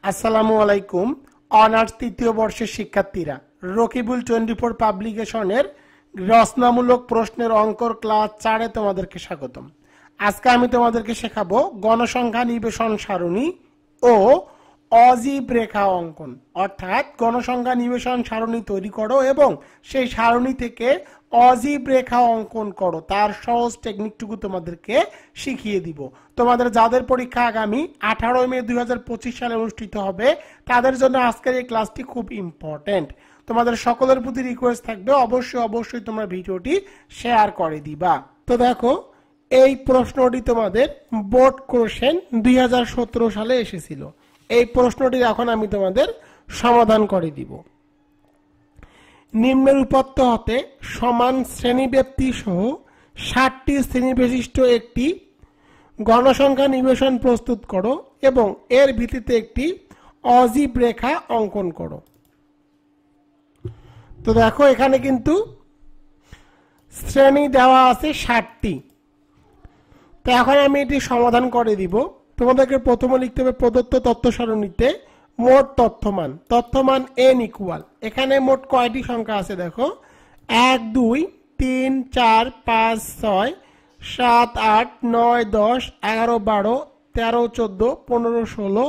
আসসালামু আলাইকুম। অনার্স তৃতীয় বর্ষের শিক্ষার্থীরা, রকিবুল 24 পাবলিকেশনের রচনামূলক প্রশ্নের অঙ্কর ক্লাস 4-এ তোমাদেরকে স্বাগতম। আজকে আমি তোমাদেরকে শেখাবো গণসংখ্যা নিবেশন সারণী ও অজীব রেখা অঙ্কন, অর্থাৎ গণসংখ্যা নিবেশন সারণী তৈরি করো এবং সেই সারণী থেকে অজীব রেখা অঙ্কন করো। তার সহজ টেকনিকটুকু তোমাদেরকে শিখিয়ে দিব। তোমাদের যাদের পরীক্ষা আগামী 18 মে 2025 সালে অনুষ্ঠিত হবে তাদের জন্য আজকের এই ক্লাসটি খুব ইম্পর্টেন্ট। তোমাদের সকলের প্রতি রিকোয়েস্ট থাকবে অবশ্যই তোমরা ভিডিওটি শেয়ার করে দিবা। তো দেখো, এই প্রশ্নটি তোমাদের বোর্ড কোশ্চেন 2017 সালে এসেছিল। এই প্রশ্নটির এখন আমি তোমাদের সমাধান করে দিব। নিম্নের উপাত্ত হতে সমান শ্রেণীব্যাপ্তি সহ 60টি শ্রেণী বিশিষ্ট একটি গণসংখ্যা নিবেশন প্রস্তুত করো এবং এর ভিত্তিতে একটি অজীব রেখা অঙ্কন করো। তো দেখো, এখানে কিন্তু শ্রেণী দেওয়া আছে 60টি। তো এখন আমি এটি সমাধান করে দিব। তোমাদেরকে প্রথমে লিখতে হবে প্রদত্ত তথ্য সারণীতে মোট তথ্যমান n ইকুয়াল, এখানে মোট কয়টি সংখ্যা আছে দেখো, 1 2 3 4 5 6 7 8 9 10 11 12 13 14 15 16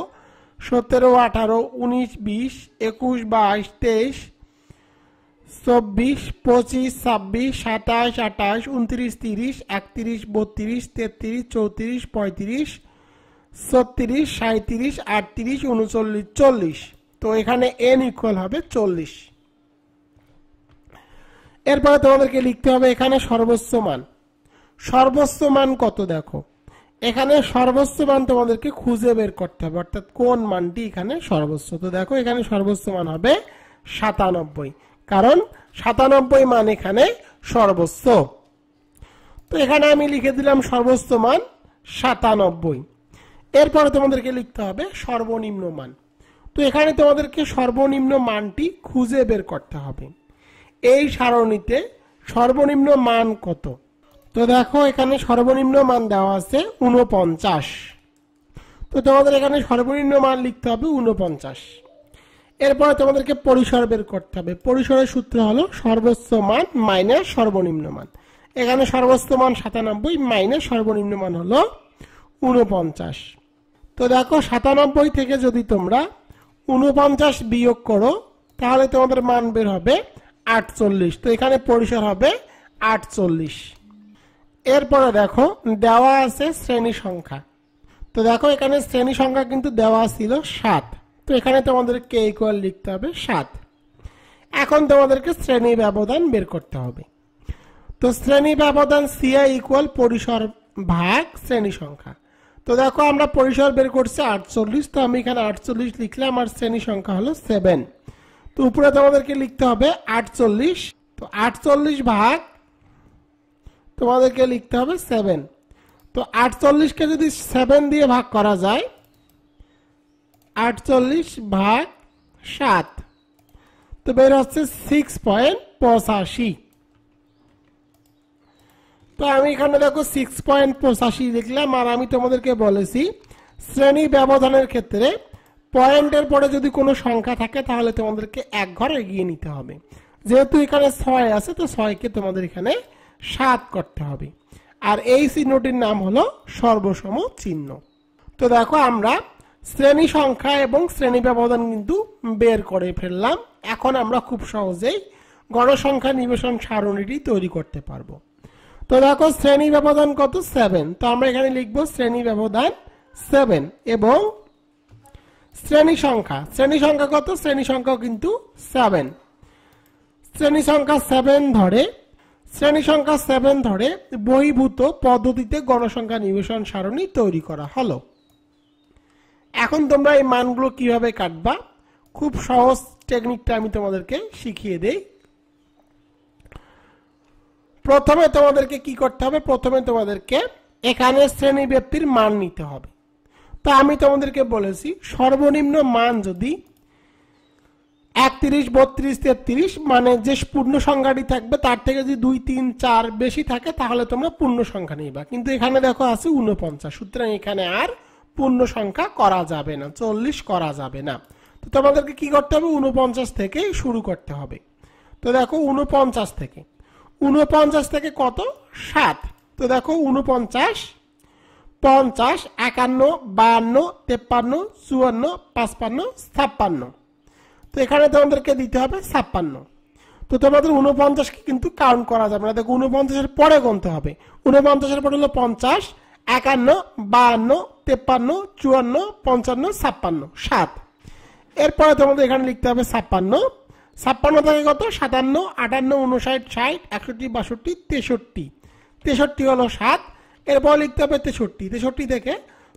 17 18 19 20 21 22 23 24 25 26 27 28 29 30 31 32 33 34 35 36 37 38 39 40। তো এখানে n ইকুয়াল হবে 40। এরপরে তোমাদেরকে লিখতে হবে এখানে সর্বোচ্চ মান কত। দেখো, এখানে সর্বোচ্চ মান তোমাদেরকে খুঁজে বের করতে হবে, অর্থাৎ কোন মানটি এখানে সর্বোচ্চ। তো দেখো, এখানে সর্বোচ্চ মান হবে 97, কারণ 97 মান এখানে সর্বোচ্চ। তো এখানে আমি লিখে দিলাম সর্বোচ্চ মান 97। এরপরে তোমাদেরকে লিখতে হবে সর্বনিম্ন মান। তো এখানে তোমাদেরকে সর্বনিম্ন মানটি খুঁজে বের করতে হবে। এই সারণীতে সর্বনিম্ন মান কত? তো দেখো, এখানে সর্বনিম্ন মান দেওয়া আছে 49। তো তোমাদের এখানে সর্বনিম্ন মান লিখতে হবে 49। এরপরে তোমাদেরকে পরিসর বের করতে হবে। পরিসরের সূত্র হলো সর্বোচ্চ মান মাইনাস সর্বনিম্ন মান। এখানে সর্বোচ্চ মান 97 মাইনাস সর্বনিম্ন মান হলো 49। তো দেখো, 97 থেকে যদি তোমরা 49 বিয়োগ করো তাহলে তোমাদের মান বের হবে 48। তো এখানে পরিসর হবে 48। এরপরে দেখো, দেওয়া আছে শ্রেণী সংখ্যা। তো দেখো, এখানে শ্রেণী সংখ্যা কিন্তু দেওয়া ছিল 7। তো এখানে তোমাদের কে ইকুয়াল লিখতে হবে 7। এখন তোমাদেরকে শ্রেণী ব্যবধান বের করতে হবে। তো শ্রেণী ব্যবধান CI ইকুয়াল পরিসর ভাগ শ্রেণী সংখ্যা। তো দেখো, আমরা পরিসর বের করছি 48। তো আমি এখানে 48 লিখলাম, আর শ্রেণী সংখ্যা হলো 7। তো উপরে তোমাদেরকে লিখতে হবে 48। তো 48 ভাগ তোমাদেরকে লিখতে হবে 7। তো 48কে যদি 7 দিয়ে ভাগ করা যায়, 48 ভাগ 7, তো বের হচ্ছে 6.85। তো আমি এখানে দেখো 6.85 লিখলাম। আর আমি তোমাদেরকে বলেছি শ্রেণী ব্যবধানের ক্ষেত্রে পয়েন্টের পরে যদি কোনো সংখ্যা থাকে তাহলে তোমাদেরকে এক ঘর এগিয়ে নিতে হবে। যেহেতু এখানে 6 আছে, তো 6কে তোমাদের এখানে 7 করতে হবে। আর এই চিহ্নটির নাম হলো সর্বসম চিহ্ন। তো দেখো, আমরা শ্রেণী সংখ্যা এবং শ্রেণী ব্যবধান কিন্তু বের করে ফেললাম। এখন আমরা খুব সহজেই গণসংখ্যা নিবেশন সারণীটি তৈরি করতে পারবো। তো দেখো, শ্রেণী ব্যবধান কত? 7। তো আমরা এখানে লিখবো শ্রেণী ব্যবধান 7 এবং শ্রেণী সংখ্যা কত? শ্রেণী সংখ্যা কিন্তু 7। শ্রেণী সংখ্যা 7 ধরে বহির্ভূত পদ্ধতিতে গণসংখ্যা নিবেশন সারণী তৈরি করা হলো। এখন তোমরা এই মানগুলো কিভাবে কাটবা, খুব সহজ টেকনিকটা আমি তোমাদেরকে শিখিয়ে দেই। প্রথমে তোমাদেরকে কি করতে হবে? প্রথমে তোমাদেরকে এখানে শ্রেণী ব্যক্তির মান নিতে হবে। তো আমি তোমাদেরকে বলেছি সর্বনিম্ন মান যদি 31 32 33 মানে যে পূর্ণ সংখ্যাটি থাকবে তার থেকে যদি 2 3 4 বেশি থাকে তাহলে তোমরা পূর্ণ সংখ্যা নিবা। কিন্তু এখানে দেখো আছে 49, সুতরাং এখানে আর পূর্ণ সংখ্যা করা যাবে না, 40 করা যাবে না। তো তোমাদেরকে কি করতে হবে, 49 থেকে শুরু করতে হবে। তো দেখো 49 থেকে কত, 7। তো দেখো 49, 50, 51, 52, 53, 54, 55, 56। তো এখানে তোমাদেরকে দিতে হবে 56। তো তোমাদের 49 কে কিন্তু কাউন্ট করা যাবে না, দেখো 49 এর পরে গুনতে হবে। 49 এর পরে হলো 50, 51, 52, 53, 54, 55, 56, 7। এরপরে তোমাদের এখানে লিখতে হবে 56। 56 থেকে কত, 57, 58, 59, 60, 61, 62, 63। 63 হলো 7। এরপর লিখতে হবে 63। 63 থেকে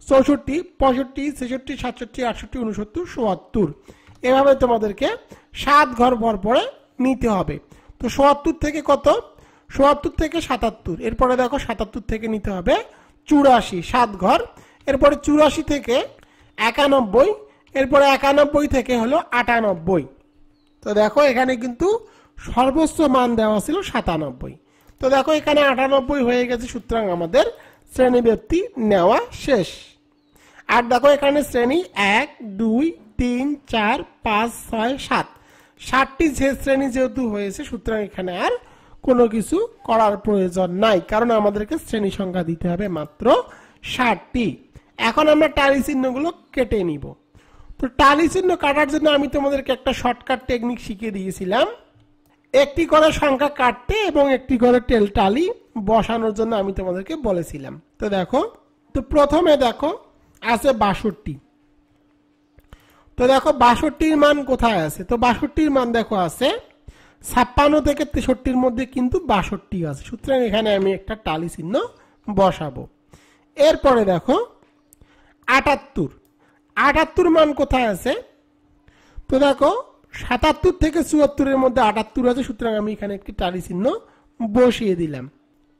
64, 65, 66, 67, 68, 69, 70। এভাবে তোমাদেরকে 7 ঘর ভর পরে নিতে হবে। তো ৭০ থেকে কত, ৭০ থেকে ৭৭। এরপরে দেখো ৭৭ থেকে নিতে হবে ৮৪, 7 ঘর। এরপরে ৮৪ থেকে ৯১। এরপরে ৯১ থেকে হলো ৯৮। তো দেখো এখানে কিন্তু সর্বোচ্চ মান দেওয়া ছিল ৯৭। তো দেখো এখানে ৯৮ হয়ে গেছে, সুতরাং আমাদের শ্রেণী ব্যক্তি নেওয়া শেষ। আর দেখো এখানে শ্রেণী ১, ২, ৩, ৪, ৫, ৬, ৭, ৭টি শ্রেণী যেহেতু হয়েছে, সুতরাং এখানে আর কোনো কিছু করার প্রয়োজন নাই, কারণ আমাদেরকে শ্রেণী সংখ্যা দিতে হবে মাত্র ৭টি। এখন আমরা টালি চিহ্নগুলো কেটে নিব। তো টালি চিহ্ন কাটার জন্য আমি তোমাদেরকে একটা শর্টকাট টেকনিক শিখিয়ে দিয়েছিলাম, একটি করে সংখ্যা কাটতে এবং একটি করে টালি বসানোর জন্য আমি তোমাদেরকে বলেছিলাম। তো দেখো, তো প্রথমে দেখো আছে ৬২। তো দেখো ৬২-র মান কোথায় আছে, তো ৬২-র মান দেখো আছে ৫৬ থেকে ৬৩-র মধ্যে কিন্তু ৬২ আছে, সুতরাং এখানে আমি একটা টালি চিহ্ন বসাবো। এরপরে দেখো ৭৮। ৭৮ মান কোথায় আছে, তো দেখো ৭৭ থেকে ৭৪-এর মধ্যে ৭৮ আছে, সুতরাং আমি এখানে একটি টালি চিহ্ন বসিয়ে দিলাম।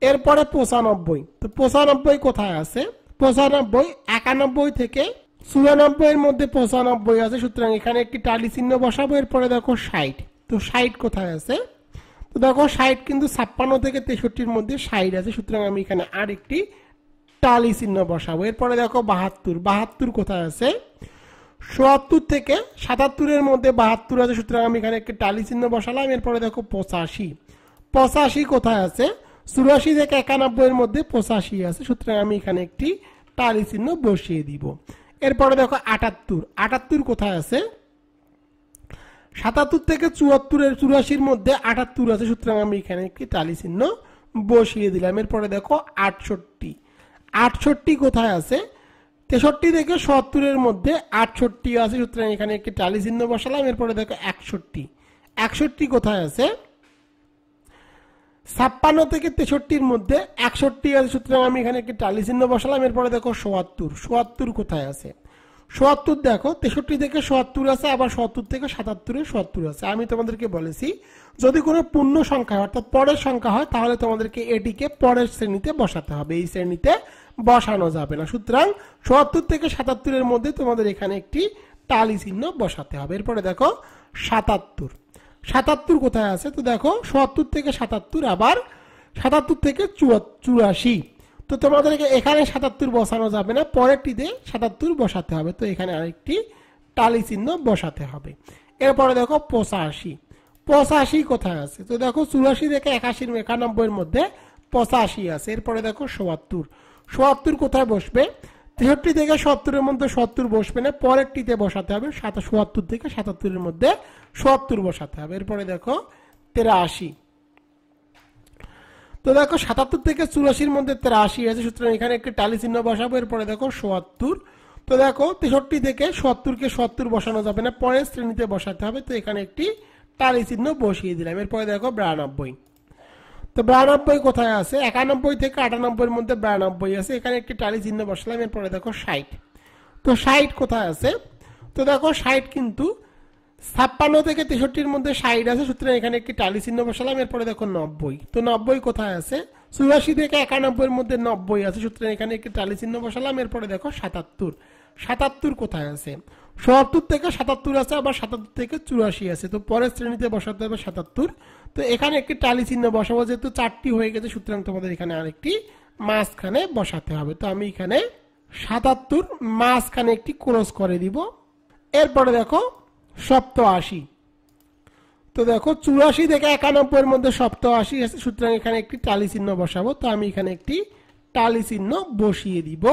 এরপরে ৯৫। তো ৯৫ কোথায় আছে, ৯৫ ৯১ থেকে ৯৪-এর মধ্যে ৯৫ আছে, সুতরাং এখানে একটি টালি চিহ্ন বসাবো। এরপরে দেখো ৬০। তো ৬০ কোথায় আছে, তো দেখো ৬০ কিন্তু ৫৬ থেকে ৬৩-র মধ্যে ৬০ আছে, সুতরাং আমি এখানে আরেকটি টালি চিহ্ন বসাবো। এরপরে দেখো ৭২। ৭২ কোথায় আছে, ৭৪ থেকে ৭৭-এর মধ্যে ৭২ আছে, সুতরাং আমি এখানে একটি টালি চিহ্ন বসালাম। এরপরে দেখো ৮৫। ৮৫ কোথায় আছে, ৮৪ থেকে ৯১-এর মধ্যে ৮৫ আছে, সুতরাং আমি এখানে একটি টালি চিহ্ন বসিয়ে দিব। এরপরে দেখো ৭৮। ৭৮ কোথায় আছে, ৭৭ থেকে ৮৪-এর মধ্যে ৭৮ আছে, সুতরাং আমি এখানে একটি টালি চিহ্ন বসিয়ে দিলাম। এরপরে দেখো ৬৮। ৬৮ কোথায় আছে, ৬৩ থেকে ৭০-এর মধ্যে ৬৮ আছে, সুতরাং এখানে একটি টালি চিহ্ন বসালাম। এরপরে দেখো ৬১। ৬১ কোথায় আছে, ৫৬ থেকে ৬৩-র মধ্যে ৬১ আছে, সুতরাং আমি এখানে একটি টালি চিহ্ন বসালাম। এরপরে দেখো ৭০। ৭০ কোথায় আছে, ৭০ দেখো ৬৩ থেকে ৭০ আছে, আবার ৭০ থেকে ৭৭-এ ৭০ আছে। আমি তোমাদেরকে বলেছি যদি কোনো পূর্ণ সংখ্যা অর্থাৎ পরের সংখ্যা হয়, তাহলে তোমাদেরকে এটিকে পরের শ্রেণীতে বসাতে হবে, এই শ্রেণীতে বসানো যাবে না। সুতরাং ৭০ থেকে ৭৭-এর মধ্যে তোমাদের এখানে একটি টালি চিহ্ন বসাতে হবে। এরপরে দেখো ৭৭। ৭৭ কোথায় আছে, তো দেখো ৭০ থেকে ৭৭, আবার ৭৭ থেকে ৮৪। তো তোমাদেরকে এখানে ৭৭ বসানো যাবে না, পরেরটিতে ৭৭ বসাতে হবে। তো এখানে আরেকটি টালি চিহ্ন বসাতে হবে। এরপরে দেখো ৮৫। ৮৫ কোথায় আছে, তো দেখো ৮৪ থেকে ৯১-এর মধ্যে ৮৫ আছে। এরপরে দেখো ৭০। ৭০ কোথায় বসবে, ৬৩ থেকে ৭০-এর মধ্যে ৭০ বসবে না, পরেরটিতে বসাতে হবে। ৭০ থেকে ৭৭-এর মধ্যে ৭০ বসাতে হবে। এরপরে দেখো ৮৩। তো দেখো ৭৭ থেকে ৮৪-এর মধ্যে ৮৩ আছে, সুতরাং এখানে একটি টালি চিহ্ন বসাবো। এরপরে দেখো ৭০। তো দেখো ৬৩ থেকে ৭০-কে ৭০ বসানো যাবে না, পরের শ্রেণীতে বসাতে হবে। তো এখানে একটি টালি চিহ্ন বসিয়ে দিলাম। এরপরে দেখো ৯২। তো ৯২ কোথায় আছে, ৯১ থেকে ৯৮-এর মধ্যে ৯২ আছে, এখানে একটি টালি চিহ্ন বসালাম। এরপরে দেখো ৬০। তো ৬০ কোথায় আছে, তো দেখো ৬০ কিন্তু ৫৬ থেকে ৬৩-এর মধ্যে ৬০ আছে, সুতরাং এখানে একটি টালি চিহ্ন বসালাম। এরপরে দেখো ৯০। তো ৯০ কোথায় আছে, ৮৪ থেকে ৯১-এর মধ্যে ৯০ আছে, সুতরাং এখানে একটি টালি চিহ্ন বসালাম। এরপরে দেখো ৭৭। ৭৭ কোথায় আছে, ৭০ থেকে ৭৭ আছে, আবার ৭৭ থেকে ৮৪ আছে, তো পরের শ্রেণীতে বসাতে হবে ৭৭। তো এখানে একটি টালি চিহ্ন বসাবো, যেহেতু ৪টি হয়ে গেছে, সুতরাং তোমাদের এখানে আরেকটি মাঝখানে বসাতে হবে। তো আমি এখানে 77 মাঝখানে একটি ক্রস করে দিব। এরপরে দেখো 87। তো দেখো 84 থেকে 91 এর মধ্যে 87 আছে, সুতরাং এখানে একটি টালি চিহ্ন বসাবো। তো আমি এখানে একটি টালি চিহ্ন বসিয়ে দিব।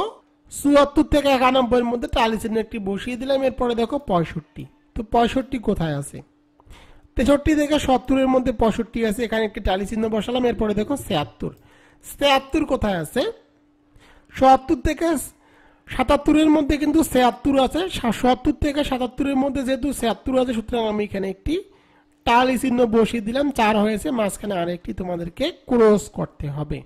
74 থেকে 91 এর মধ্যে টালি চিহ্ন একটি বসিয়ে দিলাম। এরপরে দেখো 65। তো 65 কোথায় আছে? 63 থেকে 70 এর মধ্যে 65 আছে, এখানে একটি টালি চিহ্ন বসালাম। এরপরে দেখো 76। 76 কোথায় আছে? 77 থেকে 77 এর মধ্যে কিন্তু 76 আছে। 77 থেকে 77 এর মধ্যে যেহেতু 76 আছে, সুতরাং আমি এখানে একটি টালি চিহ্ন বসিয়ে দিলাম। 4 হয়েছে, মাঝখানে আরেকটি তোমাদেরকে ক্রস করতে হবে।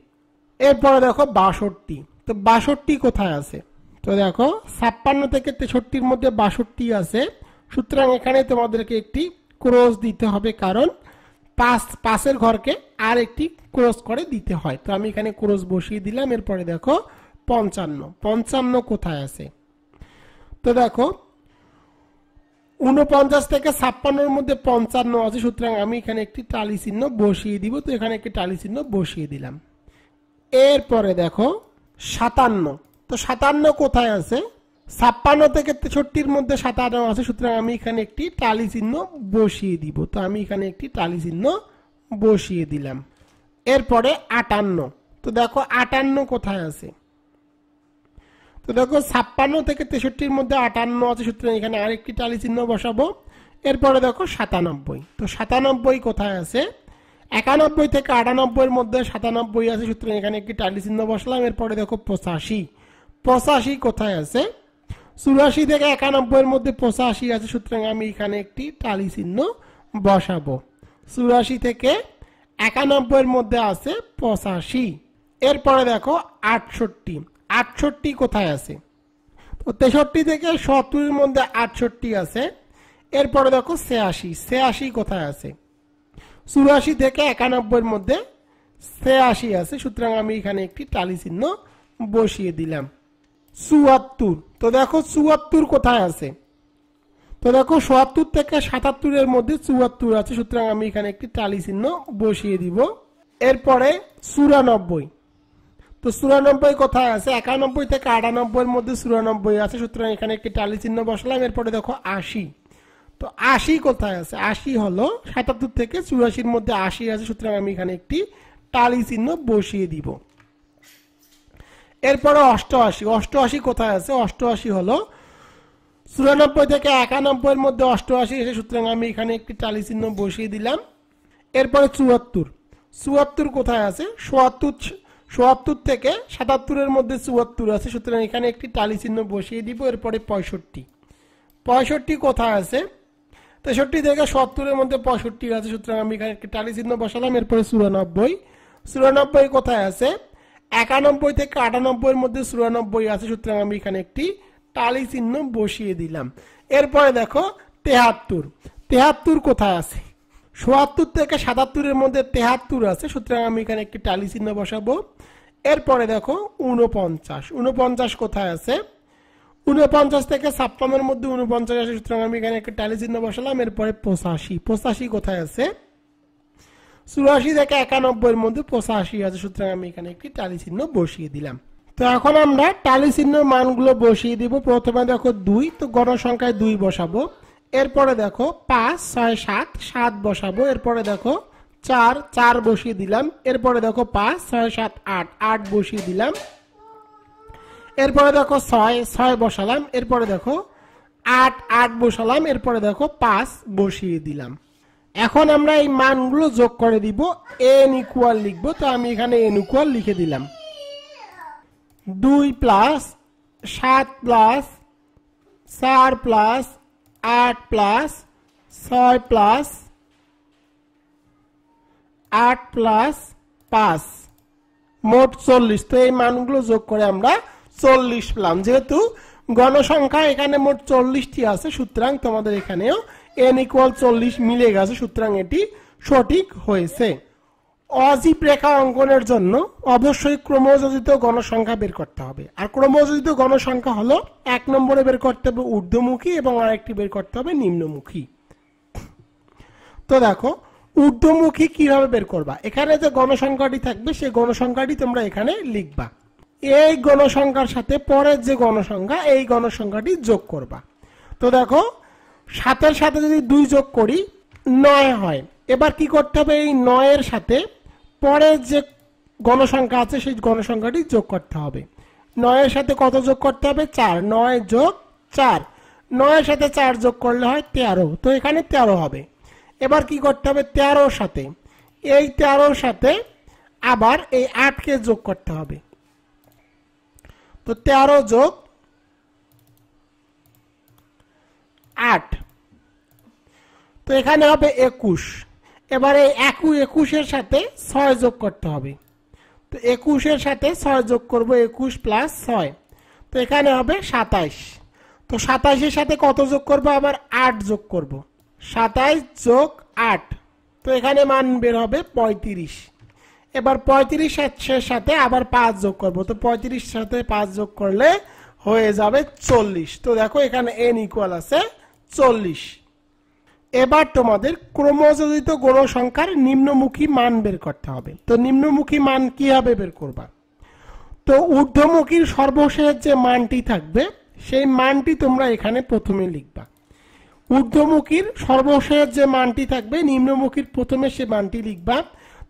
এরপরে দেখো 62। তো 62 কোথায় আছে? তো দেখো 56 থেকে 63 এর মধ্যে 62 আছে, সুতরাং এখানে তোমাদেরকে একটি ক্রস দিতে হবে, কারণ পাশের ঘরকে আর একটি ক্রস করে দিতে হয়। তো আমি এখানে ক্রস বসিয়ে দিলাম। এরপরে দেখো 55। 55 কোথায় আছে? তো দেখো 49 থেকে 56 এর মধ্যে 55 আছে, সুতরাং আমি এখানে একটি টালি চিহ্ন বসিয়ে দিব। তো এখানে একটি টালি চিহ্ন বসিয়ে দিলাম। এরপরে দেখো 57। তো 57 কোথায় আছে? 56 থেকে 63 এর মধ্যে 57 আছে, সুতরাং আমি এখানে একটি টালি চিহ্ন বসিয়ে দিব। তো আমি এখানে একটি টালি চিহ্ন বসিয়ে দিলাম। এরপরে 58। তো দেখো 58 কোথায় আছে? তো দেখো 56 থেকে 63 এর মধ্যে 58 আছে, সুতরাং এখানে আরেকটি টালি চিহ্ন বসাবো। এরপরে দেখো 97। তো 97 কোথায় আছে? 91 থেকে 98 এর মধ্যে 97 আছে, সুতরাং এখানে একটি টালি চিহ্ন বসালাম। এরপরে দেখো 85। 85 কোথায় আছে? 84 থেকে 91 এর মধ্যে 85 আছে, সুতরাং আমি এখানে একটি টালি চিহ্ন বসাবো। 84 থেকে 91 এর মধ্যে আছে 85। এরপরে দেখো 68। 68 কোথায় আছে? তো 63 থেকে 70 এর মধ্যে 68 আছে। এরপরে দেখো 86। 86 কোথায় আছে? 84 থেকে 91 এর মধ্যে 86 আছে, সুতরাং আমি এখানে একটি টালি চিহ্ন বসিয়ে দিলাম। 74। তো দেখো 74 কোথায় আছে? তো দেখো ৭৭ থেকে ৭৭ এর মধ্যে ৭৪ আছে, সুতরাং আমি এখানে একটি টালি চিহ্ন বসিয়ে দিব। এরপরে ৯৪। তো ৯৪ কোথায় আছে? ৯১ থেকে ৯৮ এর মধ্যে ৯৪ আছে, সুতরাং এখানে একটি টালি চিহ্ন বসালাম। এরপরে দেখো ৮০। তো ৮০ কোথায় আছে? ৮০ হলো ৭৭ থেকে ৮৪ এর মধ্যে ৮০ আছে, সুতরাং আমি এখানে একটি টালি চিহ্ন বসিয়ে দিব। এরপরে ৮৮। ৮৮ কোথায় আছে? ৮৮ হলো ৯৪ থেকে ৯১ এর মধ্যে ৮৮ এসে, সুতরাং আমি এখানে একটি টালি চিহ্ন বসিয়ে দিলাম। এরপরে ৭৪। ৭৪ কোথায় আছে? ৭৪ থেকে ৭৭ এর মধ্যে ৭৪ আছে, সুতরাং এখানে একটি টালি চিহ্ন বসিয়ে দিব। এরপরে ৬৫। ৬৫ কোথায় আছে? ৬৩ থেকে ৭০ এর মধ্যে ৬৫ আছে, সুতরাং আমি এখানে একটি টালি চিহ্ন বসালাম। এরপরে ৯৪। ৯৪ কোথায় আছে? ৯১ থেকে ৯৮ এর মধ্যে ৯৪ আছে, সুতরাং আমি এখানে একটি টালি চিহ্ন বসিয়ে দিলাম। এরপরে দেখো ৭৩। ৭৩ কোথায় আছে? ৭৪ থেকে ৭৭ এর মধ্যে ৭৩ আছে, সুতরাং আমি এখানে একটি টালি চিহ্ন বসাবো। এরপরে দেখো ৪৯। ৪৯ কোথায় আছে? ৪৯ থেকে ৫৬ এর মধ্যে ৪৯ আছে, সুতরাং আমি এখানে একটি টালি চিহ্ন বসালাম। এরপরে ৮৫। ৮৫ কোথায় আছে? ৮৪ থেকে ৯১ এর মধ্যে ৮৫ আছে, সুতরাং আমি এখানে একটি টালি চিহ্ন বসিয়ে দিলাম। তো এখন আমরা টালি চিহ্নের মানগুলো বসিয়ে দিব। প্রথমে দেখো ২, তো গণসংখ্যায় ২ বসাবো। এরপরে দেখো ৫, ৬, ৭, ৭ বসাবো। এরপরে দেখো ৪, ৪ বসিয়ে দিলাম। এরপরে দেখো ৫, ৬, ৭, ৮, ৮ বসিয়ে দিলাম। এরপরে দেখো ৬, ৬ বসালাম। এরপরে দেখো ৮, ৮ বসালাম। এরপরে দেখো ৫ বসিয়ে দিলাম। এখন আমরা এই মানগুলো যোগ করে দিব, n ইকুয়াল লিখবো। তো আমি এখানে n ইকুয়াল লিখে দিলাম। ২ plus ৭ plus ৪ plus ৮ plus ৬ plus ৮ plus ৫, মোট ৪০। তো এই মানগুলো যোগ করে আমরা ৪০ পেলাম। যেহেতু গণসংখ্যা এখানে মোট ৪০টি আছে, সুতরাং তোমাদের এখানেও n ইকুয়াল ৪০ মিলে গেছে, সুতরাং এটি সঠিক হয়েছে। অজীব রেখা অঙ্কনের জন্য অবশ্যই ক্রমযোজিত গণসংখ্যা বের করতে হবে। আর ক্রমযোজিত গণসংখ্যা হলো ১ নম্বরে বের করতে হবে ঊর্ধ্বমুখী এবং আরেকটি বের করতে হবে নিম্নমুখী। তো দেখো ঊর্ধ্বমুখী কিভাবে বের করবা? এখানে যে গণসংখ্যাটি থাকবে সেই গণসংখ্যাটি তোমরা এখানে লিখবা। এই গণসংখ্যার সাথে পরের যে গণসংখ্যা এই গণসংখ্যাটি যোগ করবা। তো দেখো 7-এর সাথে যদি 2 যোগ করি 9 হয়। এবার কি করতে হবে, এই 9-এর সাথে পরের যে গণসংখ্যা আছে সেই গণসংখ্যাটি যোগ করতে হবে। 9-এর সাথে কত যোগ করতে হবে, 4। 9 যোগ 4, 9-এর সাথে 4 যোগ করলে হয় 13, তো এখানে 13 হবে। এবার কি করতে হবে, 13-র সাথে এই 13-র সাথে আবার এই 8কে যোগ করতে হবে। তো 13 যোগ 8, তো এখানে হবে 21। এবারে 21-এর সাথে 6 যোগ করতে হবে। তো 21-এর সাথে 6 যোগ করব, 21 প্লাস 6, তো এখানে হবে 27। তো 27-এর সাথে কত যোগ করব, আবার 8 যোগ করব। 27 যোগ 8, তো এখানে মান বের হবে 35। এবার 35-এর সাথে আবার 5 যোগ করব। তো 35-এর সাথে 5 যোগ করলে হয়ে যাবে 40। তো দেখো এখানে n ইকুয়াল আছে 40। এবার তোমাদের ক্রমযোজিত গণসংখ্যার নিম্নমুখী মান বের করতে হবে। তো নিম্নমুখী মান কিভাবে বের করবা, তো ঊর্ধ্বমুখীর সর্বশেষ যে মানটি থাকবে সেই মানটি তোমরা এখানে প্রথমে লিখবা। ঊর্ধ্বমুখীর সর্বশেষ যে মানটি থাকবে নিম্নমুখীর প্রথমে সে মানটি লিখবা।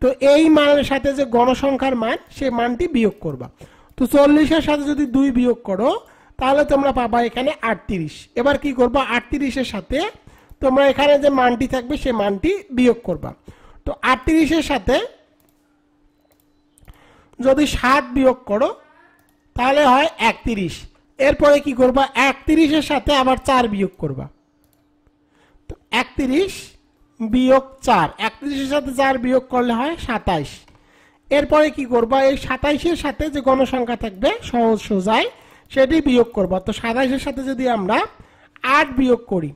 তো এই মানের সাথে যে গণসংখ্যার মান সেই মানটি বিয়োগ করবা। তো 40-এর সাথে যদি 2 বিয়োগ করো তাহলে তোমরা পাবা এখানে 38। এবার কি করবা, 38-এর সাথে তোমরা এখানে যে মানটি থাকবে সেই মানটি বিয়োগ করবা। তো 38-এর সাথে যদি 7 বিয়োগ করো তাহলে হয় 31। এরপরে কি করবা, 31-এর সাথে আবার 4 বিয়োগ করবা। তো 31 বিয়োগ 4, 31-এর সাথে 4 বিয়োগ করলে হয় 27। এরপরে কি করবা, এই 27-এর সাথে যে গণসংখ্যা থাকবে সহজ সোজাই সেটি বিয়োগ করবা। তো 27-এর সাথে যদি আমরা 8 বিয়োগ করি,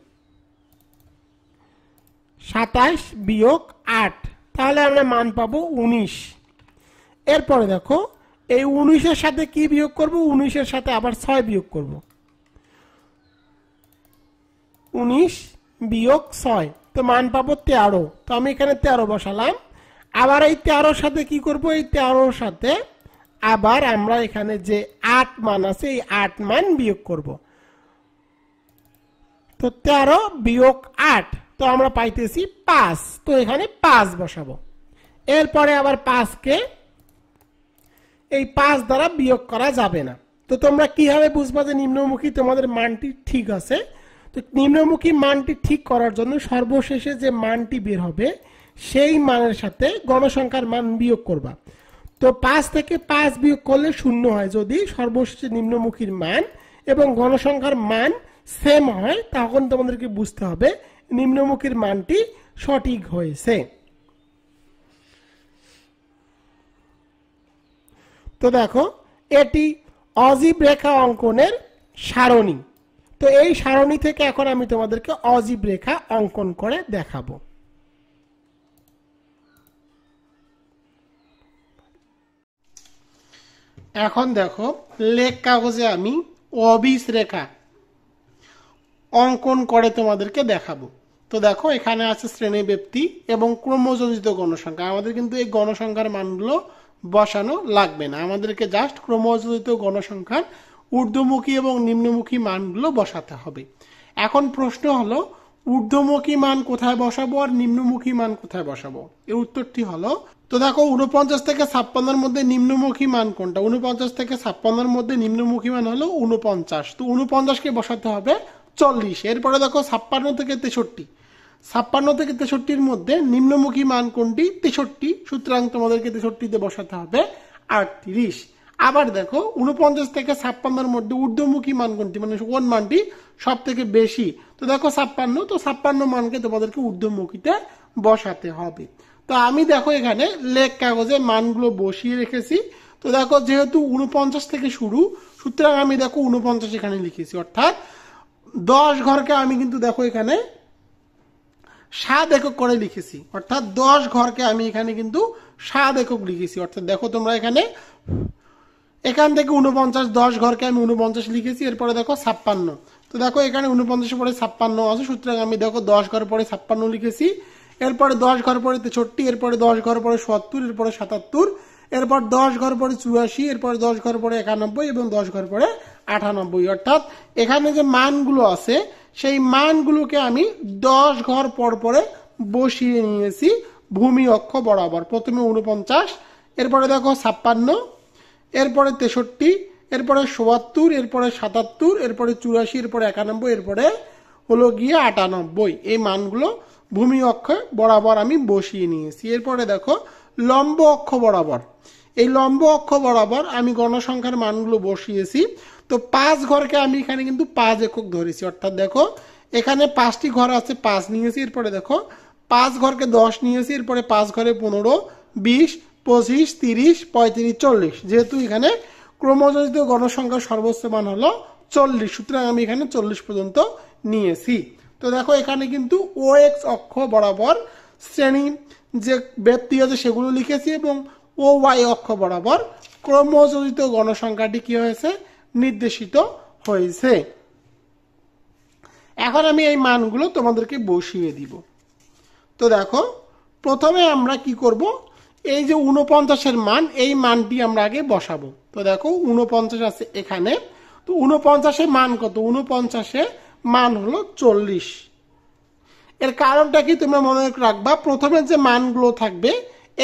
27 বিয়োগ 8, তাহলে আমরা মান পাবো 19। এরপরে দেখো এই 19-এর সাথে কি বিয়োগ করব, 19-এর সাথে আবার 6 বিয়োগ করব। 19 বিয়োগ 6, তো মান পাবো 13। তো আমি এখানে 13 বসালাম। আবার এই 13-র সাথে কি করব, এই 13-র সাথে আবার আমরা এখানে যে 8 মান আছে এই 8 মান বিয়োগ করব। তো 13 বিয়োগ 8, তো আমরা পাইতেছি 5। তো এখানে 5 বসাবো। এরপরে আবার 5-কে এই 5 দ্বারা বিয়োগ করা যাবে না। তো তোমরা কিভাবে বুঝবা যে নিম্নমুখী তোমাদের মানটি ঠিক আছে, তো নিম্নমুখী মানটি ঠিক করার জন্য সর্বশেষে যে মানটি বের হবে সেই মানের সাথে গণসংখ্যার মান বিয়োগ করবা। তো 5 থেকে 5 বিয়োগ করলে 0 হয়। যদি সর্বশেষে নিম্নমুখীর মান এবং গণসংখ্যার মান সেম হয় তখন তোমাদেরকে বুঝতে হবে নিম্নমুখীর মানটি সঠিক হয়েছে। তো দেখো এটি অজীব রেখা অঙ্কনের সারণী। তো এই সারণী থেকে এখন আমি তোমাদেরকে অজীব রেখা অঙ্কন করে দেখাবো। এখন দেখো লেখ কাগজে আমি অবিষ রেখা অঙ্কন করে তোমাদেরকে দেখাবো। তো দেখো এখানে আছে শ্রেণী ব্যক্তি এবং ক্রমযোজিত গণসংখ্যা। আমাদের কিন্তু এই গণসংখ্যার মানগুলো বসানো লাগবে না, আমাদেরকে জাস্ট ক্রমযোজিত গণসংখ্যার ঊর্ধ্বমুখী এবং নিম্নমুখী মানগুলো বসাতে হবে। এখন প্রশ্ন হলো ঊর্ধ্বমুখী মান কোথায় বসাবো আর নিম্নমুখী মান কোথায় বসাবো, এর উত্তরটি হলো, তো দেখো 49 থেকে 56-এর মধ্যে নিম্নমুখী মান কোনটা, 49 থেকে 56-এর মধ্যে নিম্নমুখী মান হলো 49। তো 49-কে বসাতে হবে 40। এরপরে দেখো 56 থেকে 63, 56 থেকে 63-র মধ্যে নিম্নমুখী মান কোনটি, 63। সুতরাং তোমাদেরকে 63-তে বসাতে হবে 38। আবার দেখো 49 থেকে 56-এর মধ্যে ঊর্ধ্বমুখী মান কোনটি, মানে কোন মানটি সব থেকে বেশি, তো দেখো 56। তো 56 মানকে তোমাদেরকে ঊর্ধ্বমুখীতে বসাতে হবে। তো আমি দেখো এখানে লেখ কাগজে মানগুলো বসিয়ে রেখেছি। তো দেখো যেহেতু 49 থেকে শুরু, সুতরাং আমি দেখো 49 এখানে লিখেছি, অর্থাৎ 10 ঘরকে আমি কিন্তু দেখো এখানে 7 একক করে লিখেছি, অর্থাৎ 10 ঘরকে আমি এখানে কিন্তু 7 একক লিখেছি। অর্থাৎ দেখো তোমরা এখানে এখান থেকে 49, 10 ঘরকে আমি 49 লিখেছি। এরপরে দেখো 56, তো দেখো এখানে 49-এর পরে 56 আছে, সুতরাং আমি দেখো 10 ঘর পরে 56 লিখেছি। এরপরে 10 ঘর পরে 63, এরপরে 10 ঘর পরে 70, এরপরে 77, এরপর 10 ঘর পরে 84, এরপর 10 ঘর পরে 91 এবং 10 ঘর পরে 98। অর্থাৎ এখানে যে মানগুলো আছে সেই মানগুলোকে আমি 10 ঘর পর পরে বসিয়ে নিয়েছি ভূমি অক্ষ বরাবর। প্রথমে 49, এরপরে দেখো 56, এরপরে 63, এরপরে 74, এরপরে 77, এরপরে 84, এরপরে 91, এরপরে হলো গিয়ে 98। এই মানগুলো ভূমি অক্ষ বরাবর আমি বসিয়ে নিয়েছি। এরপরে দেখো লম্ব অক্ষ বরাবর, এই লম্ব অক্ষ বরাবর আমি গণসংখ্যার মানগুলো বসিয়েছি। তো 5 ঘরকে আমি এখানে কিন্তু 5 একক ধরেছি। অর্থাৎ দেখো এখানে 5টি ঘর আছে, 5 নিয়েছি। এরপরে দেখো 5 ঘরকে 10 নিয়েছি। এরপরে 5 ঘরে 15, 20, 25, 30, 35, 40। যেহেতু এখানে ক্রমযোজিত গণসংখ্যার সর্বোচ্চ মান হলো 40, সুতরাং আমি এখানে 40 পর্যন্ত নিয়েছি। তো দেখো এখানে কিন্তু OX অক্ষ বরাবর শ্রেণী যে ব্যক্তি আছে সেগুলো লিখেছি এবং OY অক্ষ বরাবর ক্রমযোজিত গণসংখ্যাটি কি হয়েছে, নির্দেশিত হয়েছে। এখন আমি এই মানগুলো তোমাদেরকে বসিয়ে দিব। তো দেখো প্রথমে আমরা কি করব, এই যে 49-এর মান, এই মানটি আমরা আগে বসাবো। তো দেখো 49 আছে এখানে। তো 49-এর মান কত? 49-এর মান হলো 40। এর কারণটা কি তোমরা মনে রাখবা, প্রথমে যে মানগুলো থাকবে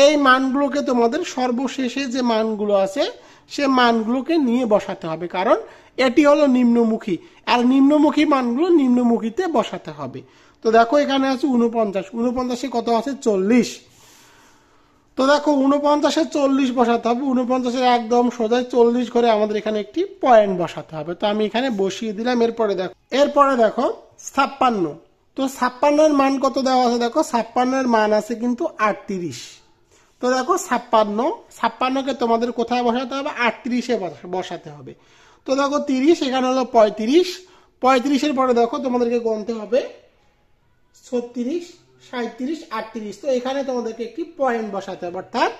এই মানগুলোকে তোমাদের সর্বশেষে যে মানগুলো আছে সে মানগুলোকে নিয়ে বসাতে হবে, কারণ এটি হলো নিম্নমুখী, আর নিম্নমুখী মানগুলো নিম্নমুখীতে বসাতে হবে। তো দেখো এখানে আছে 49, 49-এ কত আছে? 40। তো দেখো 49-এ 40 বসাতে হবে। 49-এর একদম সোজা 40 করে আমাদের এখানে একটি পয়েন্ট বসাতে হবে। তো আমি এখানে বসিয়ে দিলাম। এরপরে দেখো 56। তো 56-এর মান কত দেওয়া আছে? দেখো 56-এর মান আছে কিন্তু 38। তো দেখো 56কে তোমাদের কোথায় বসাতে হবে? 38-এ বসাতে হবে। তো দেখো 30, এখানে হলো 35। 35-এর পরে দেখো তোমাদেরকে গুনতে হবে 36, 37, 38। তো এখানে তোমাদেরকে একটি পয়েন্ট বসাতে হবে। অর্থাৎ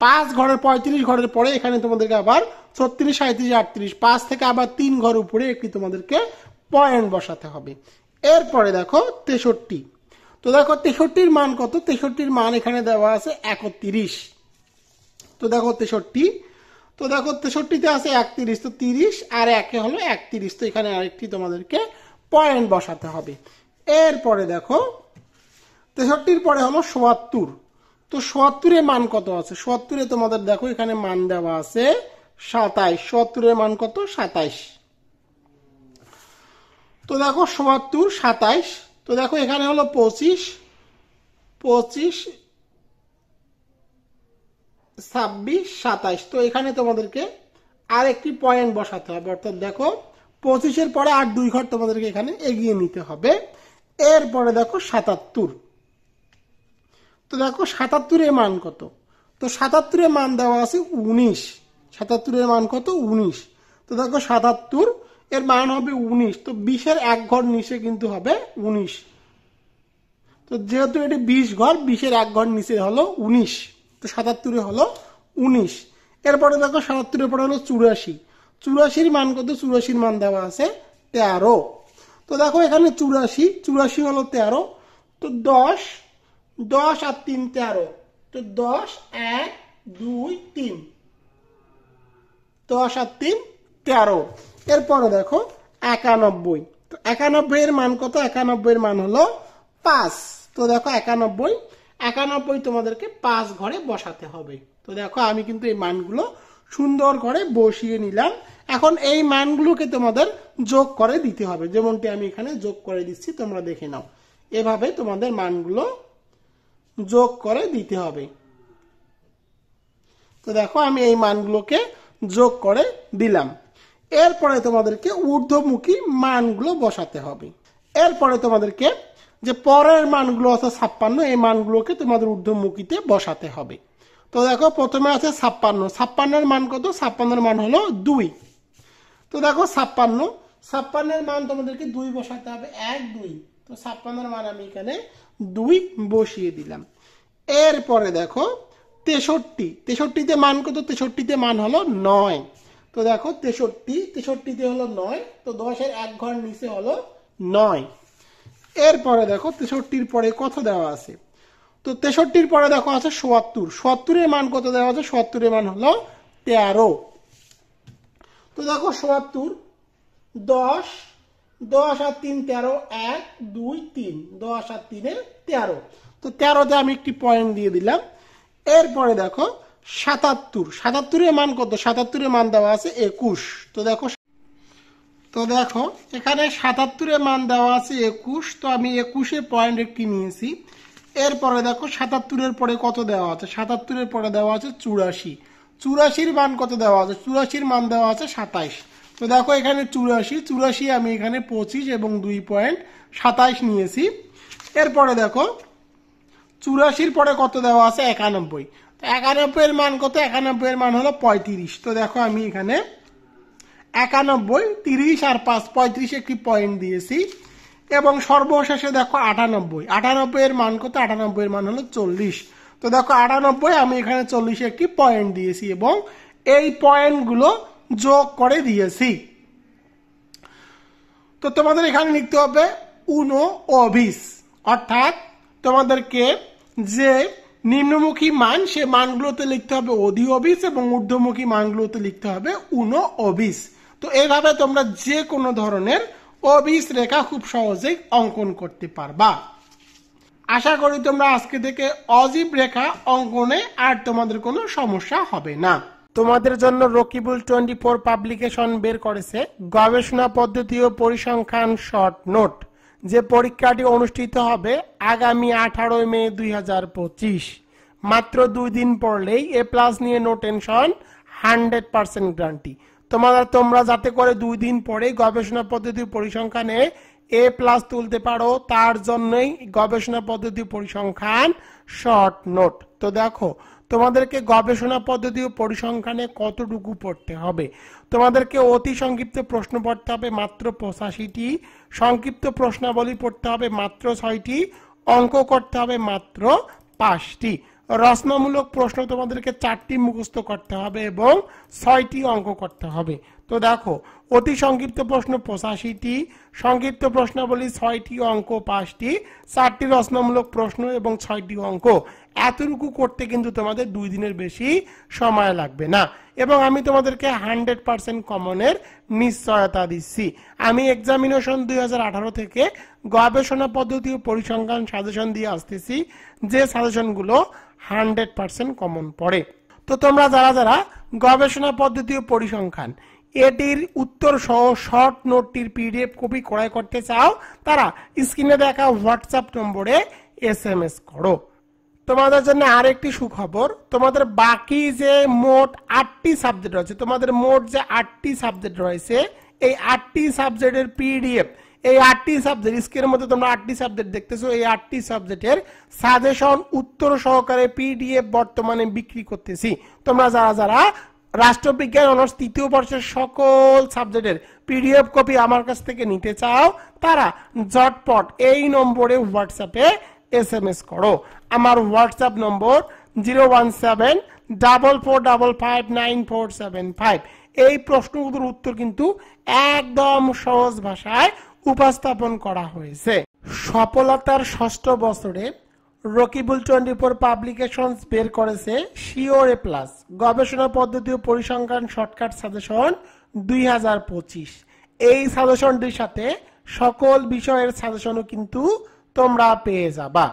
5 ঘরের 35 ঘরের পরে এখানে তোমাদেরকে আবার 36, 37, 38, 5 থেকে আবার 3 ঘর উপরে একটি তোমাদেরকে পয়েন্ট বসাতে হবে। এরপরে দেখো 63। তো দেখো 63-এর মান কত? 63-এর মান এখানে দেওয়া আছে 31। তো দেখো 63। তো দেখো 63-তে আছে 31। তো 30 আর 1 হলো 31। তো এখানে আরেকটি তোমাদেরকে পয়েন্ট বসাতে হবে। এরপরে দেখো 63-এর পরে হলো 77। তো 77-এর মান কত আছে? 77-এ তোমাদের দেখো এখানে মান দেওয়া আছে 27। 77-এর মান কত? 27। তো দেখো 77, 27। তো দেখো এখানে হলো 25, 26, 26, 27। তো এখানে তোমাদেরকে আর একটি পয়েন্ট বসাতে হবে। অর্থাৎ দেখো 25-এর পরে আর 2 ঘর তোমাদেরকে এখানে এগিয়ে নিতে হবে। এরপরে দেখো 77। তো দেখো 77-এর মান কত? তো 77-এর মান দেওয়া আছে 19। 77-এর মান কত? 19। তো দেখো 77 এর মান হবে 19। তো 20-এর 1 ঘর নিচে কিন্তু হবে 19। তো যেহেতু এটি 20 ঘর, 20-এর 1 ঘর নিচে হলো 19। তো 77-এ হলো 19। এরপরে দেখো 77-এর পরে হলো 84। 84-এর মান কত? 84-এর মান দেওয়া আছে 13। তো দেখো এখানে 84 হলো 13। তো 10 আর 3 13। তো 10, 1, 2, 3। 10 আর 3 13। এরপরে দেখো 91। তো 91-এর মান কত? 91-এর মান হলো 5। তো দেখো 91 তোমাদেরকে 5 ঘরে বসাতে হবে। তো দেখো আমি কিন্তু এই মানগুলো সুন্দর করে বসিয়ে নিলাম। এখন এই মানগুলোকে তোমাদের যোগ করে দিতে হবে, যেমনটি আমি এখানে যোগ করে দিচ্ছি, তোমরা দেখে নাও। এভাবে তোমাদের মানগুলো যোগ করে দিতে হবে। তো দেখো আমি এই মানগুলোকে যোগ করে দিলাম। এরপরে তোমাদেরকে ঊর্ধ্বমুখী মানগুলো বসাতে হবে। এরপরে তোমাদেরকে যে পরের মানগুলো আছে 56, এই মানগুলোকে তোমাদের ঊর্ধ্বমুখীতে বসাতে হবে। তো দেখো প্রথমে আছে 56। 56-এর মান কত? 56-এর মান হলো 2। তো দেখো 56-এর মান তোমাদেরকে 2 বসাতে হবে, 1, 2। তো 56-এর মান আমি এখানে 2 বসিয়ে দিলাম। এরপরে দেখো 63-তে মান কত? 63-তে মান হলো 9। তো দেখো 63-তে হলো 9। তো 10-এর 1 ঘর নিচে হলো 9। এরপরে দেখো 63-র পরে কত দেওয়া আছে? তো 63 পরে দেখো আছে 77, 77 এর মান কত দেওয়া আছে? 77 এর মান হলো 13। তো দেখো 77, 10, 10 আর 3 13, 1 2 3, 10 আর 3 13। তো 13তে আমি একটি পয়েন্ট দিয়ে দিলাম। এরপরে দেখো 77, 77 এর মান কত? 77 এর মান দেওয়া আছে 21। তো দেখো এখানে 77 এর মান দেওয়া আছে 21, তো আমি 21 পয়েন্ট একটি নিয়েছি। এরপরে দেখো 77 এর পরে কত দেওয়া আছে? 77 এর পরে দেওয়া আছে 84, 84 এর মান কত দেওয়া আছে? 84 এর মান দেওয়া আছে 27। তো দেখো এখানে 84, 84 আমি এখানে 25 এবং 2 পয়েন্ট 27 নিয়েছি। এরপরে দেখো 84 এর পরে কত দেওয়া আছে? 91, তো 91 এর মান কত? 91 এর মান হলো 35। তো দেখো আমি এখানে 91, 30 আর 5 35 একটি পয়েন্ট দিয়েছি। এবং সর্বশেষে দেখো 98, 98 এর মান কত? 98 এর মান হলো 40। তো দেখো 98 আমি এখানে 40 একটি পয়েন্ট দিয়েছি এবং এই পয়েন্টগুলো যোগ করে দিয়েছি। তো তোমাদের এখানে লিখতে হবে uno obis, অর্থাৎ তোমাদেরকে যে নিম্নমুখী মান সে মানগুলোতে লিখতে হবে অধি অবিস এবং ঊর্ধ্বমুখী মানগুলোতে লিখতে হবে uno obis। তো এইভাবে তোমরা যে কোনো ধরনের অবিস রেখা খুব সহজেই অঙ্কন করতে পারবা। আশা করি তোমরা আজকে থেকে অজীব রেখা অঙ্কনে আর তোমাদের কোনো সমস্যা হবে না। তোমাদের জন্য রকিবুল 24 পাবলিকেশন বের করেছে গবেষণা পদ্ধতি ও পরিসংখ্যান শর্ট নোট, যে পরীক্ষাটি অনুষ্ঠিত হবে আগামী 18 মে 2025। মাত্র 2 দিন পড়লেই A+ নিয়ে নো টেনশন, 100% গ্যারান্টি। তোমরা যাতে করে 2 দিন পরে গবেষণা পদ্ধতি পরিসংখ্যানে A+ তুলতে পারো তার জন্যই গবেষণা পদ্ধতি পরিসংখ্যান শর্ট নোট। তো দেখো তোমাদেরকে গবেষণা পদ্ধতি ও পরিসংখ্যানে কতটুকু পড়তে হবে? তোমাদেরকে অতি সংক্ষিপ্ত প্রশ্ন পড়তে হবে মাত্র 85টি, সংক্ষিপ্ত প্রশ্নাবলী পড়তে হবে মাত্র 6টি, অঙ্ক করতে হবে মাত্র 5টি, রচনামূলক প্রশ্ন তোমাদেরকে 4টি মুখস্থ করতে হবে এবং 6টি অঙ্ক করতে হবে। তো দেখো অতি সংক্ষিপ্ত প্রশ্ন 85টি, সংক্ষিপ্ত প্রশ্নাবলী 6টি, অঙ্ক 5টি, 4টি রচনামূলক প্রশ্ন এবং 6টি অঙ্ক। এতটুকু করতে কিন্তু তোমাদের 2 দিনের বেশি সময় লাগবে না এবং আমি তোমাদেরকে 100% কমনের নিশ্চয়তা দিচ্ছি। আমি এক্সামিনেশন 2018 থেকে গবেষণা পদ্ধতি ও পরিসংখ্যান সাজেশন দিয়ে আসতেছি, যে সাজেশনগুলো 100% কমন পড়ে। তো তোমরা যারা গবেষণা পদ্ধতি ও পরিসংখ্যান এটির উত্তর সহ শর্ট নোটটির PDF কপি ক্রয় করতে চাও তারা স্ক্রিনে দেখা হোয়াটসঅ্যাপ নম্বরে SMS করো। তোমাদের জন্য আরেকটি সুখবর, তোমাদের বাকি যে মোট 8টি সাবজেক্ট রয়েছে, তোমাদের মোট যে 8টি সাবজেক্ট রয়েছে এই 8টি সাবজেক্টের PDF, এই 8টি সাবজেক্ট স্ক্রিনের মধ্যে তোমরা 8টি সাবজেক্ট দেখতেছো, এই 8টি সাবজেক্টের সাজেশন উত্তর সহকারে PDF বর্তমানে বিক্রি করতেছি। তোমরা যারা রাষ্ট্রবিজ্ঞান অনার্স 3য় বর্ষের সকল সাবজেক্টের PDF কপি আমার কাছ থেকে নিতে চাও তারা ঝটপট এই নম্বরে হোয়াটসঅ্যাপে SMS করো। আমার হোয়াটসঅ্যাপ নম্বর 01744559475। এই প্রশ্নগুলোর উত্তর কিন্তু একদম সহজ ভাষায় উপস্থাপন করা হয়েছে। সফলতার 6ষ্ঠ বছরে রকিবুল 24 পাবলিকেশনস বের করেছে শিওর A+ গবেষণা পদ্ধতি ও পরিসংখ্যান শর্টকাট সাজেশন 2025। এই সাজেশনটির সাথে সকল বিষয়ের সাজেশনও কিন্তু তোমরা পেয়ে যাবা।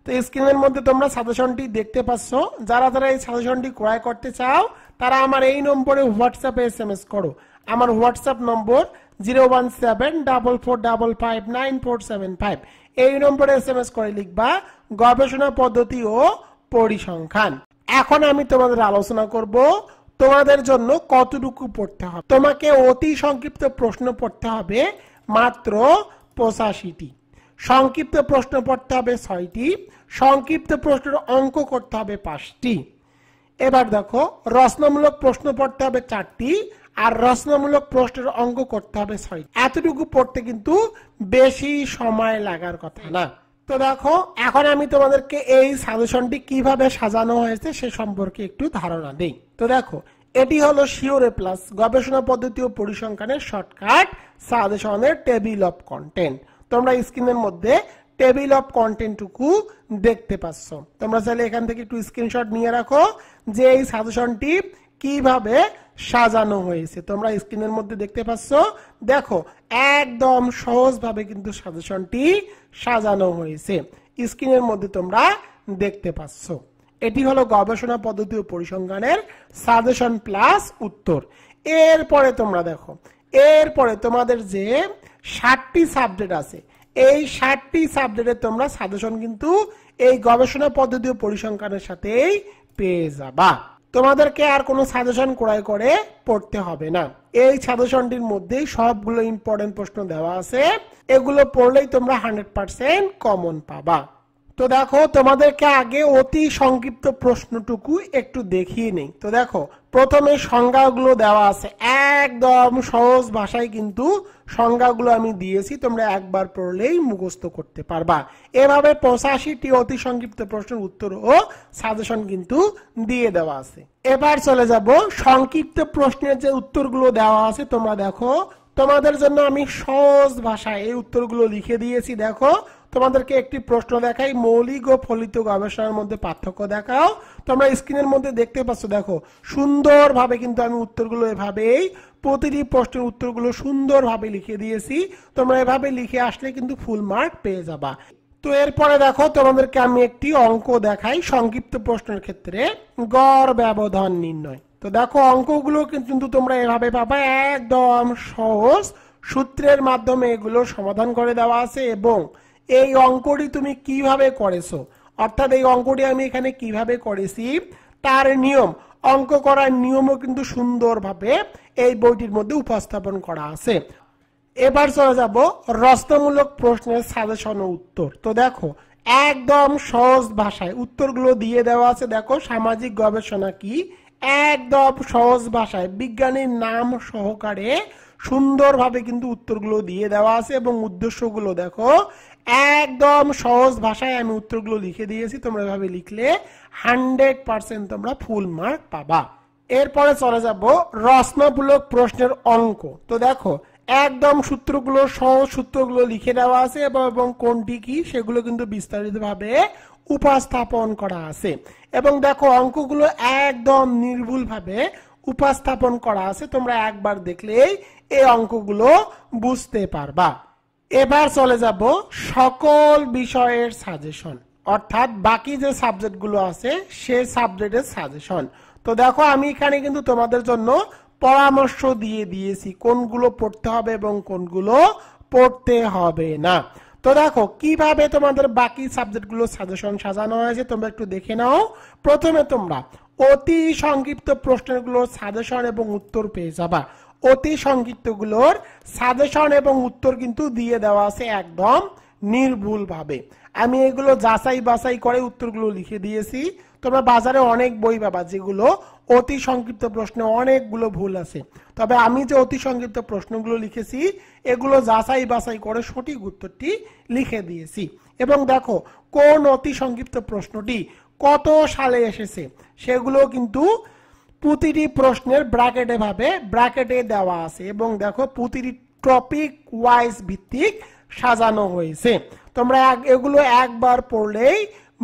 তো স্ক্রিনের মধ্যে তোমরা সাজেশনটি দেখতে পাচ্ছ। যারা এই সাজেশনটি ক্রয় করতে চাও তারা আমার এই নম্বরে হোয়াটসঅ্যাপে SMS করো। আমার হোয়াটসঅ্যাপ নম্বর 01744559475। এই নম্বরে SMS করে লিখবা গবেষণা পদ্ধতি ও পরিসংখ্যান। এখন আমি তোমাদের আলোচনা করব তোমাদের জন্য কতটুকু পড়তে হবে। তোমাকে অতি সংক্ষিপ্ত প্রশ্ন পড়তে হবে মাত্র 85টি, সংক্ষিপ্ত প্রশ্ন পড়তে হবে 6টি, সংক্ষিপ্ত প্রশ্নের অঙ্ক করতে হবে 5টি। এবার দেখো রচনামূলক প্রশ্ন পড়তে হবে 4টি আর রচনামূলক প্রশ্নের অঙ্ক করতে হবে 6টি। এতটুকু পড়তে কিন্তু বেশি সময় লাগার কথা না। তো দেখো এখন আমি তোমাদেরকে এই সাজেশনটি কিভাবে সাজানো হয়েছে সে সম্পর্কে একটু ধারণা দেই। তো দেখো এটি হলো শিওর A+ গবেষণা পদ্ধতি ও পরিসংখ্যানের শর্টকাট সাজেশনের টেবিল অফ কন্টেন্ট। তোমরা স্ক্রিনের মধ্যে টেবিল অফ কন্টেন্ট টুকু দেখতে পাচ্ছ। তোমরা চাইলে এখান থেকে একটু স্ক্রিনশট নিয়ে রাখো যে এই সাজেশনটি কিভাবে সাজানো হয়েছে। তোমরা স্ক্রিনের মধ্যে দেখতে পাচ্ছ, দেখো একদম সহজভাবে কিন্তু সাজেশনটি সাজানো হয়েছে, স্ক্রিনের মধ্যে তোমরা দেখতে পাচ্ছ। এটি হলো গবেষণা পদ্ধতি ও পরিসংখ্যানের সাজেশন প্লাস উত্তর। এরপরে তোমরা দেখো, এরপরে তোমাদের যে 60টি সাবজেক্ট আছে, এই 60টি সাবজেক্টে তোমরা সাজেশন কিন্তু এই গবেষণা পদ্ধতি ও পরিসংখ্যানের সাথেই পেয়ে যাবা। তোমাদেরকে আর কোনো সাজেশন ক্রয় করে পড়তে হবে না। এই সাজেশনটির মধ্যেই সবগুলো ইম্পর্টেন্ট প্রশ্ন দেওয়া আছে, এগুলো পড়লেই তোমরা 100% কমন পাবা। তো দেখো তোমাদেরকে আগে অতি সংক্ষিপ্ত প্রশ্নটুকু একটু দেখিয়ে নেই। তো দেখো প্রথমে সংজ্ঞাগুলো দেওয়া আছে, একদম সহজ ভাষায় কিন্তু সংজ্ঞাগুলো আমি দিয়েছি, তোমরা একবার পড়লেই মুখস্থ করতে পারবা। এভাবে 85টি অতি সংক্ষিপ্ত প্রশ্নের উত্তর ও সাজেশন কিন্তু দিয়ে দেওয়া আছে। এবার চলে যাব সংক্ষিপ্ত প্রশ্নের যে উত্তরগুলো দেওয়া আছে। তোমরা দেখো তোমাদের জন্য আমি সহজ ভাষায় এই উত্তরগুলো লিখে দিয়েছি। দেখো তোমাদেরকে একটি প্রশ্ন দেখাই, মৌলিক ও ফলিত গবেষণার মধ্যে পার্থক্য দেখাও। তোমরা স্ক্রিনের মধ্যে দেখতে পাচ্ছ, দেখো সুন্দরভাবে কিন্তু আমি উত্তরগুলো এভাবেই প্রতিটি প্রশ্নের উত্তরগুলো সুন্দরভাবে লিখে দিয়েছি। তোমরা এভাবে লিখে আসলে কিন্তু ফুল মার্ক পেয়ে যাবা। তো এরপরে দেখো তোমাদেরকে আমি একটি অঙ্ক দেখাই সংক্ষিপ্ত প্রশ্নের ক্ষেত্রে, গড় ব্যবধান নির্ণয়। তো দেখো অঙ্কগুলো কিন্তু তোমরা এভাবে পাবা, একদম সহজ সূত্রের মাধ্যমে এগুলো সমাধান করে দেওয়া আছে। এবং এই অঙ্কটি তুমি কিভাবে করেছো, অর্থাৎ এই অঙ্কটি আমি এখানে কিভাবে করেছি তার নিয়ম, অঙ্ক করার নিয়মও কিন্তু সুন্দরভাবে এই বইটির মধ্যে উপস্থাপন করা আছে। এবার চলে যাব রচনামূলক প্রশ্নের সাজেশন ও উত্তর। তো দেখো একদম সহজ ভাষায় উত্তরগুলো দিয়ে দেওয়া আছে। দেখো সামাজিক গবেষণা কি, একদম সহজ ভাষায় বিজ্ঞানীর নাম সহকারে সুন্দরভাবে কিন্তু উত্তরগুলো দিয়ে দেওয়া আছে। এবং উদ্দেশ্যগুলো দেখো একদম সহজ ভাষায় আমি উত্তরগুলো লিখে দিয়েছি। তোমরা এভাবে লিখলে 100% তোমরা ফুল মার্ক পাবা। এরপরে চলে যাব রচনামূলক প্রশ্নের অঙ্ক। তো দেখো একদম সূত্রগুলো, সহজ সূত্রগুলো লিখে দেওয়া আছে এবং কোনটি কি সেগুলো কিন্তু বিস্তারিতভাবে উপস্থাপন করা আছে। এবং দেখো অঙ্কগুলো একদম নির্ভুলভাবে উপস্থাপন করা আছে, তোমরা একবার দেখলেই এই অঙ্কগুলো বুঝতে পারবা। এবার চলে যাব সকল বিষয়ের সাজেশন, অর্থাৎ বাকি যে সাবজেক্টগুলো আছে সেই সাবজেক্টের সাজেশন। তো দেখো আমি এখানে কিন্তু তোমাদের জন্য পরামর্শ দিয়ে দিয়েছি কোনগুলো পড়তে হবে এবং কোনগুলো পড়তে হবে না। তো দেখো কিভাবে তোমাদের বাকি সাবজেক্টগুলো সাজেশন সাজানো হয়েছে তোমরা একটু দেখে নাও। প্রথমে তোমরা অতি সংক্ষিপ্ত প্রশ্নগুলোর সাজেশন এবং উত্তর পেয়ে যাবা। অতি সংক্ষিপ্তগুলোর সাজেশন এবং উত্তর কিন্তু দিয়ে দেওয়া আছে একদম নির্ভুলভাবে। আমি এগুলো যাচাই বাছাই করে উত্তরগুলো লিখে দিয়েছি। তোমরা বাজারে অনেক বই পাবা যেগুলো অতি সংক্ষিপ্ত প্রশ্নে অনেকগুলো ভুল আছে, তবে আমি যে অতি সংক্ষিপ্ত প্রশ্নগুলো লিখেছি এগুলো যাচাই বাছাই করে সঠিক উত্তরটি লিখে দিয়েছি। এবং দেখো কোন অতি সংক্ষিপ্ত প্রশ্নটি কত সালে এসেছে সেগুলো কিন্তু প্রতিটি প্রশ্নের ব্র্যাকেটে ভাবে ব্র্যাকেটে দেওয়া আছে। এবং দেখো প্রতিটি টপিক ওয়াইজ ভিত্তিক সাজানো হয়েছে। তোমরা এগুলো একবার পড়লেই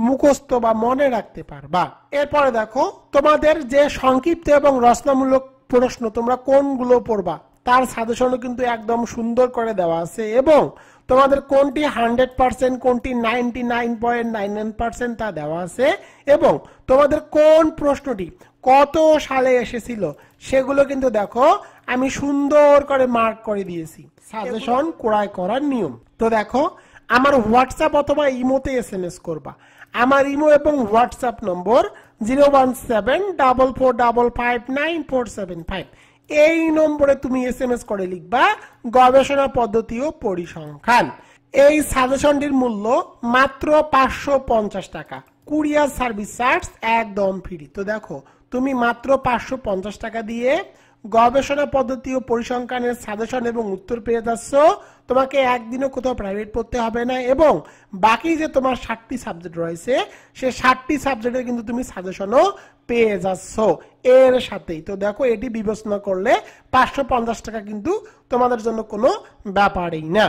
মুখস্থ বা মনে রাখতে পারবা। এরপরে দেখো তোমাদের যে সংক্ষিপ্ত এবং রচনামূলক প্রশ্ন তোমরা কোনগুলো পড়বা তার সাজেশনও কিন্তু একদম সুন্দর করে দেওয়া আছে। এবং তোমাদের কোনটি 100%, কোনটি 99.99% তা দেওয়া আছে। এবং তোমাদের কোন প্রশ্নটি কত সালে এসেছিল সেগুলো কিন্তু দেখো আমি সুন্দর করে মার্ক করে দিয়েছি। সাজেশন ক্রয় করার নিয়ম। তো দেখো আমার হোয়াটসঅ্যাপ অথবা ইমোতে SMS করবা। আমার ইমো এবং হোয়াটসঅ্যাপ নম্বর 01744559475। এই নম্বরে তুমি SMS করে লিখবা গবেষণা পদ্ধতি ও পরিসংখ্যান। এই সাজেশনটির মূল্য মাত্র 550 টাকা, কুরিয়ার সার্ভিস চার্জ একদম ফ্রি। তো দেখো তুমি মাত্র 550 টাকা দিয়ে গবেষণা পদ্ধতি ও পরিসংখ্যানের সাজেশন এবং উত্তর পেয়ে যাচ্ছ। তোমাকে একদিনও কোথাও প্রাইভেট পড়তে হবে না। এবং বাকি যে তোমার 60টি সাবজেক্ট রয়েছে সে 60টি সাবজেক্টে কিন্তু তুমি সাজেশনও পেয়ে যাচ্ছ এর সাথেই। তো দেখো এটি বিবেচনা করলে 550 টাকা কিন্তু তোমাদের জন্য কোনো ব্যাপারই না।